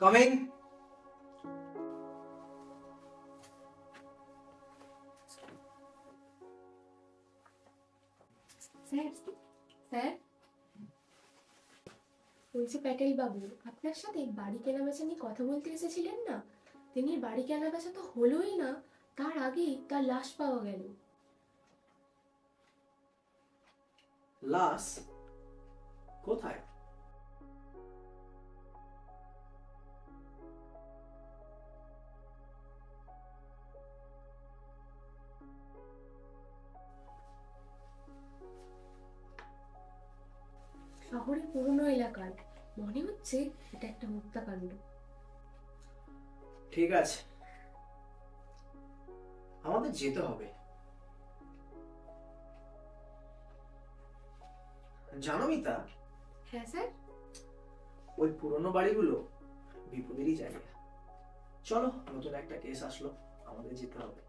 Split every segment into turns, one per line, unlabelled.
Coming.
Sir sir বলছি প্যাটেল বাবু, আপনার সাথে বাড়ি কেনাবেচা নিয়ে কথা বলতে এসেছিলেন না, তিনি বাড়ি কেনাবেচা তো হলোই না, তার আগেই তার লাশ পাওয়া গেল।
লাশ কোথায়?
শহরে পুরনো এলাকায়, মনে হচ্ছে এটা একটা হত্যাকাণ্ড।
ঠিক আছে, আমাদের যেতে হবে। জানো মিতা?
হ্যাঁ স্যার।
ওই পুরনো বাড়িগুলো বিপদেরই জায়গা। চলো, নতুন একটা কেস আসলো, আমাদের যেতে হবে।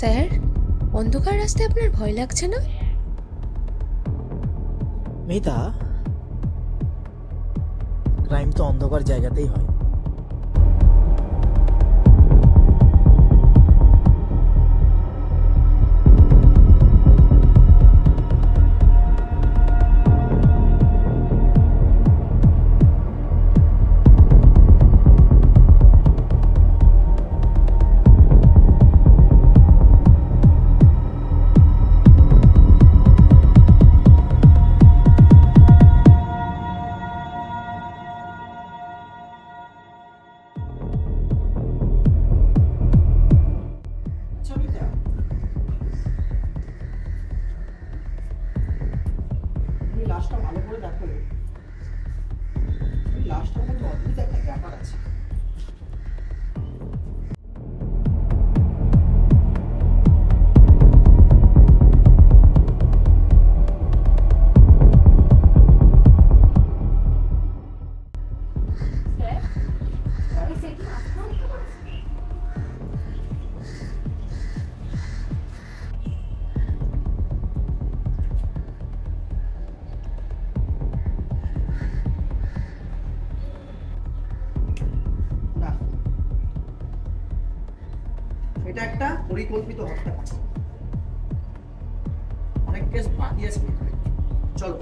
স্যার, অন্ধকার রাস্তায় আপনার ভয় লাগছে না?
মিতা, ক্রাইম তো অন্ধকার জায়গাতেই হয়।
লাশটা ভালো করে দেখো, লাশটার মধ্যে অদ্ভুত একটা ব্যাপার আছে। এটা একটা পরিকল্পিত হত্যা। অনেক কেস বাকি আছে। চলো।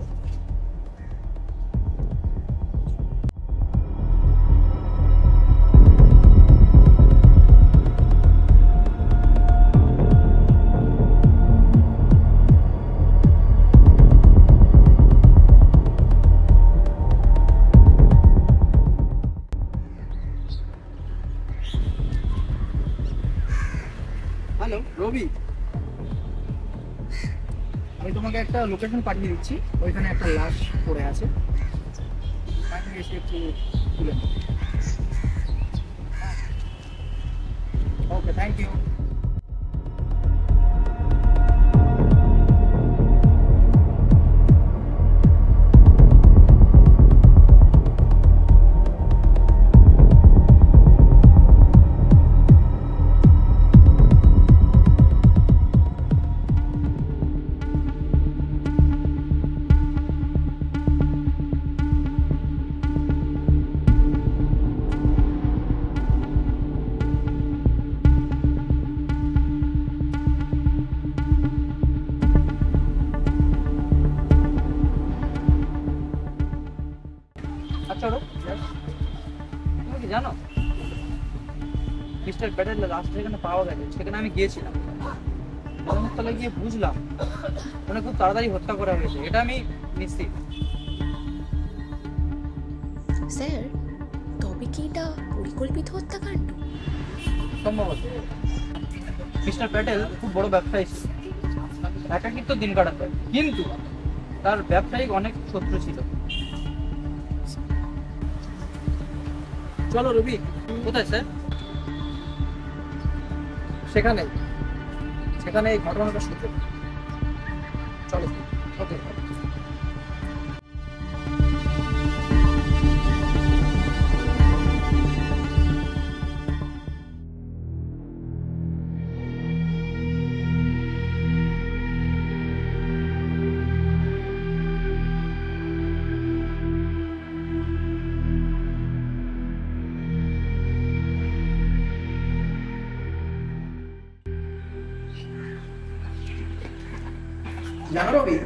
হ্যালো রবি, আমি তোমাকে একটা লোকেশন পাঠিয়ে দিচ্ছি, ওইখানে একটা লাশ পড়ে আছে, এসে একটু তুলে নেবে। ওকে, থ্যাংক ইউ।
মিস্টার প্যাটেলের লাশ যেখানে পাওয়া গেছে সেখানে আমি গিয়েছিলাম। তলায় গিয়ে বুঝলাম মানে খুব তাড়াতাড়ি হত্যা করা হয়েছে, এটা আমি নিশ্চিত।
স্যার, তবে কি এটা পরিকল্পিত হত্যাকাণ্ড?
সম্ভবত। মিস্টার প্যাটেল খুব বড় ব্যবসায়ী ছিল, একাকিত্ব দিন কাটাতে, কিন্তু তার ব্যবসায়িক অনেক শত্রু ছিল। চলো রবি। কোথায় স্যার?
সেখানে সেখানে এই ঘটনাটা সূত্র। চলো। ওকে। জানো রবি,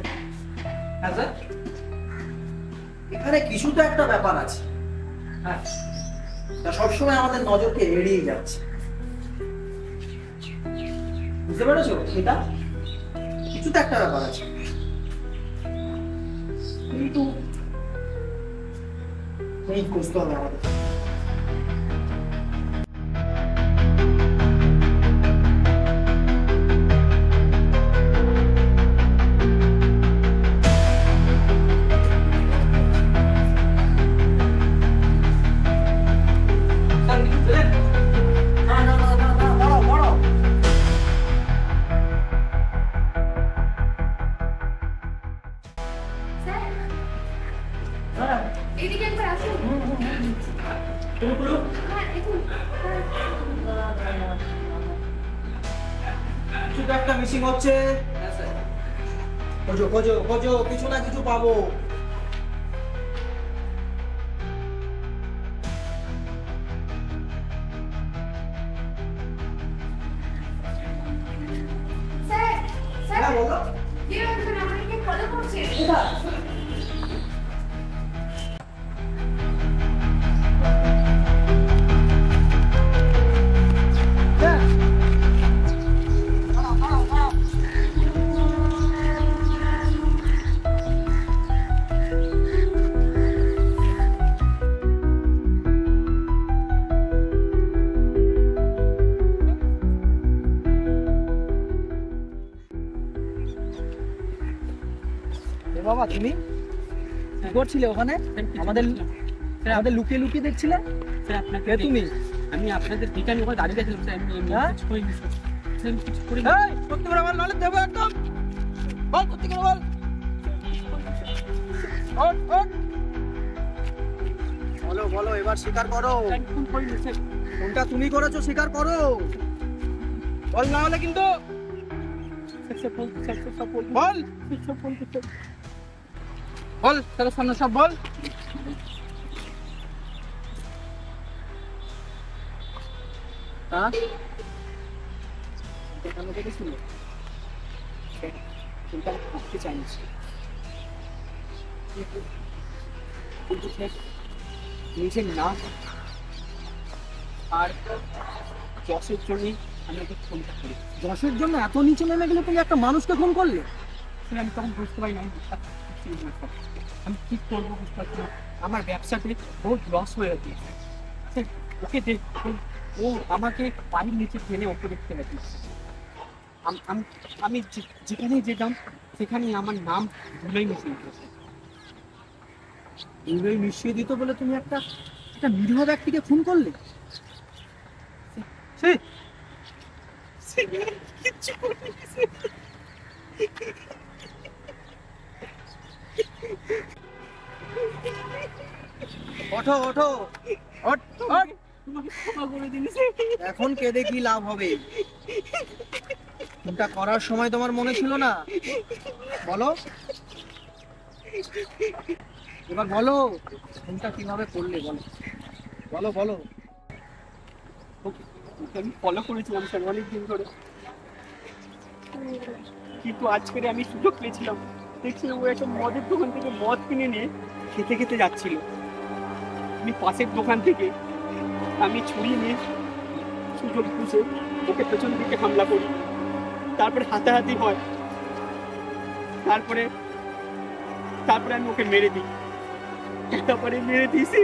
হ্যাঁ স্যার।
এখানে কিছু তো একটা ব্যাপার আছে,
হ্যাঁ,
তা সবসময় আমাদের নজরকে এড়িয়ে যাচ্ছে। বুঝতে পেরেছো এটা? কিছু তো একটা ব্যাপার আছে, কিন্তু বুঝতে হবে আমাদের।
স্যার কিছু পেলেন?
না না না না না, দাঁড়াও দাঁড়াও।
স্যার,
হ্যাঁ,
এদিকে একবার আসুন।
তুমি বলো।
হ্যাঁ, দেখুন।
কিছু তো একটা মিসিং হচ্ছে।
হ্যাঁ স্যার।
খোঁজো খোঁজো খোঁজো, কিছু না কিছু পাবো।
স্যার, স্যার,
হ্যাঁ বলো।
কে একজন আমাকে ফলো করছে?
এ বাবা, তুমি কি করছিলে ওখানে? আমাদের আমাদের লুকিয়ে লুকিয়ে দেখছিলে?
স্যার আপনাকে
কে তুমি?
আমি আপনাদের ঠিকানা ওখানে দাঁড়িয়ে দেখলাম স্যার, আমি
হ্যাঁ?
কিছু করিনি স্যার। স্যার আমি কিছু করিনি।
এই, সত্যি করে বল, নাহলে দেবো একদম। বল, সত্যি করে বল। ওঠ, ওঠ। বলো বলো, এবার স্বীকার করো।
স্যার, আমি খুন করিনি স্যার।
কোনটা তুমি করেছো, স্বীকার করো। বল, না হলে কিন্তু
স্যার, স্যার বলতে স্যার, স্যার সব বলবো।
বল।
স্যার, সব বলবো স্যার।
বল, তাহলে সামনে সব বল। হ্যাঁ,
এখানে দেখেছিল কিন্তু আমি করতে চাইনি কিন্তু স্যার নিজের নাম আর যশের জন্যই আমি ওকে ফোনটা করি।
যশের জন্য এত নিচে নেমে গেলে তুমি একটা মানুষকে খুন করলে?
স্যার আমি তখন বুঝতে পারি না আমি কি করবো, বুঝতে পারছি না। আমার ব্যবসাতে বহুত লস হয়ে গেছে স্যার। ওকে ও আমাকে পানির নিচে ফেলে ওকে দেখতে গেছে। আমি যেখানেই যেতাম সেখানেই আমার নাম ভুলেই মিশিয়ে দিত।
এইভাবে মিশিয়ে দিত বলে তুমি একটা একটা নিরীহ ব্যক্তিকে খুন করলে? সে
কিচ্ছু করিনি স্যার।
ওঠো ওঠো, ওঠ ওঠ।
তোমাকে ক্ষমা করে দিন স্যার।
এখন কেঁদে কি লাভ হবে? কোনটা করার সময় তোমার মনে ছিল না? বলো, এবার বলো, কোনটা কিভাবে করলে? বলো বলো বলো।
ওকে আমি ফলো করেছিলাম স্যার অনেকদিন ধরে, কিন্তু আজকে আমি সুযোগ পেয়েছিলাম। দেখছিলাম ও একটা মদের দোকান থেকে মদ কিনে নিয়ে খেতে খেতে যাচ্ছিল। আমি পাশের দোকান থেকে আমি ছুরি নিয়ে সুযোগ বুঝে ওকে পেছন দিকে হামলা করি, তারপরে হাতাহাতি হয়, তারপরে আমি ওকে মেরে দিই, তারপরে মেরে দিয়েছি।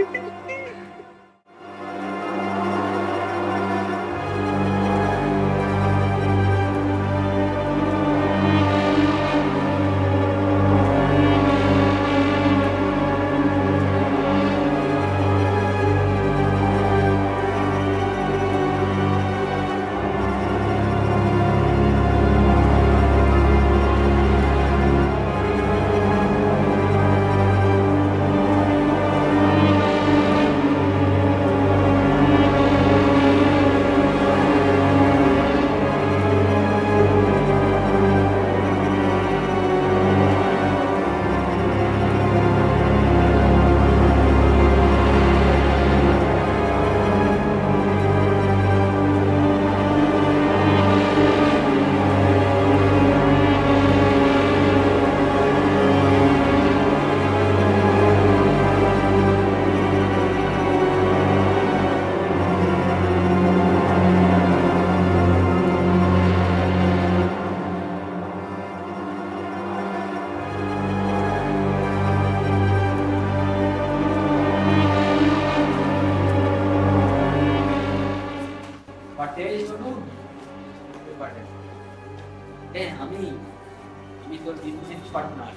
আমি তোর বিজনেস পার্টনার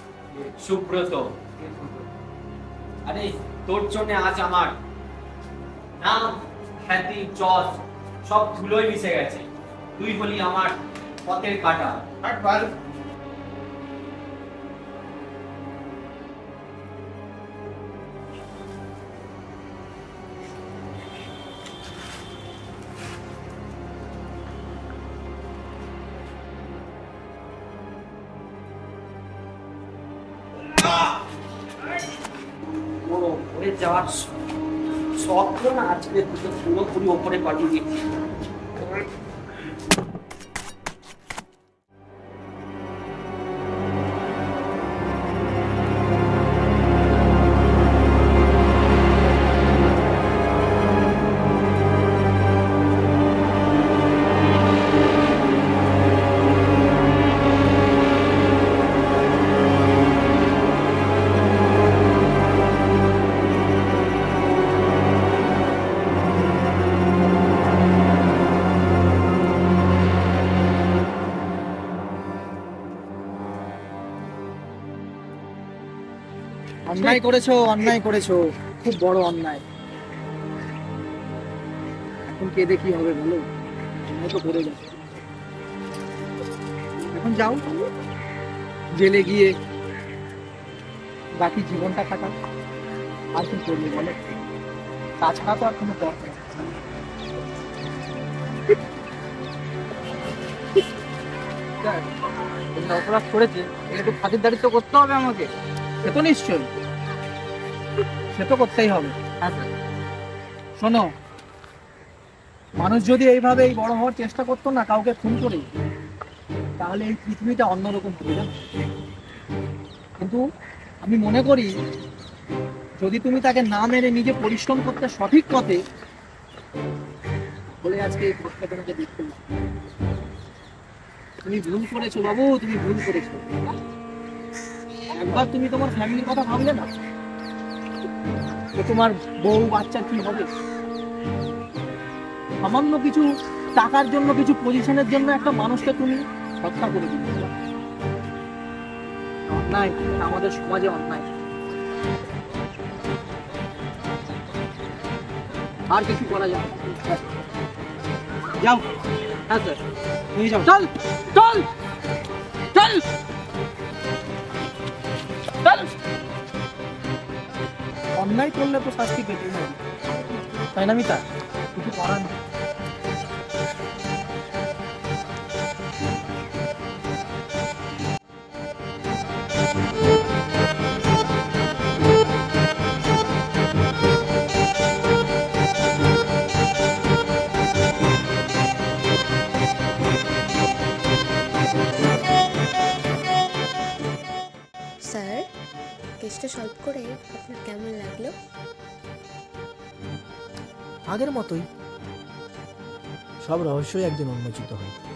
সুব্রত। আরে তোর জন্য আজ আমার নাম, খ্যাতি, যশ সব ধুলোয় মিশে গেছে। তুই হলি আমার পথের কাঁটা। ওরে যাওয়ার শখ না আজকে পুরোপুরি ওপরে পাঠিয়ে দিচ্ছি।
অন্যায় করেছো, খুব বড় অন্যায়। এখন কেঁদে কি হবে বলো, অন্যায় তো করে গেছে। এখন যাও জেলে গিয়ে বাকি জীবনটা কাটাও, আর কি করবে বলো, তাছাড়া তো আর কোনো পথ নেই। অপরাধ করেছে একটু খাতিরদারি তো করতে হবে আমাকে, সে তো নিশ্চয়ই, সে তো করতেই হবে। শোনো, মানুষ যদি এইভাবে এই বড় হওয়ার চেষ্টা করতো না কাউকে খুন করে, তাহলে এই পৃথিবীটা অন্যরকম হয়ে যাবে। কিন্তু আমি মনে করি যদি তুমি তাকে না মেরে নিজে পরিশ্রম করতে সঠিক পথে, বলে আজকে এই পথটা তোমাকে দেখতে হবে। তুমি ভুল করেছো বাবু, তুমি ভুল করেছো। একবার তুমি তোমার ফ্যামিলির কথা ভাবলে না, তো তোমার বউ বাচ্চার কি হবে? সামান্য কিছু টাকার জন্য, কিছু পজিশনের জন্য একটা মানুষকে তুমি হত্যা করে দিলে। অন্যায়, আমাদের সমাজে অন্যায়। আর কিছু করা যাবে? যাও। হ্যাঁ স্যার, নিয়ে যাও। চল চল চল চল। অন্যায় করলে তো শাস্তি পেতে হবে, তাই না মিতা? কিছু করার নেই।
স্যার, কেসটা সলভ করে আপনার কেমন লাগলো?
আগের মতোই,
সব রহস্যই একদিন উন্মোচিত হয়।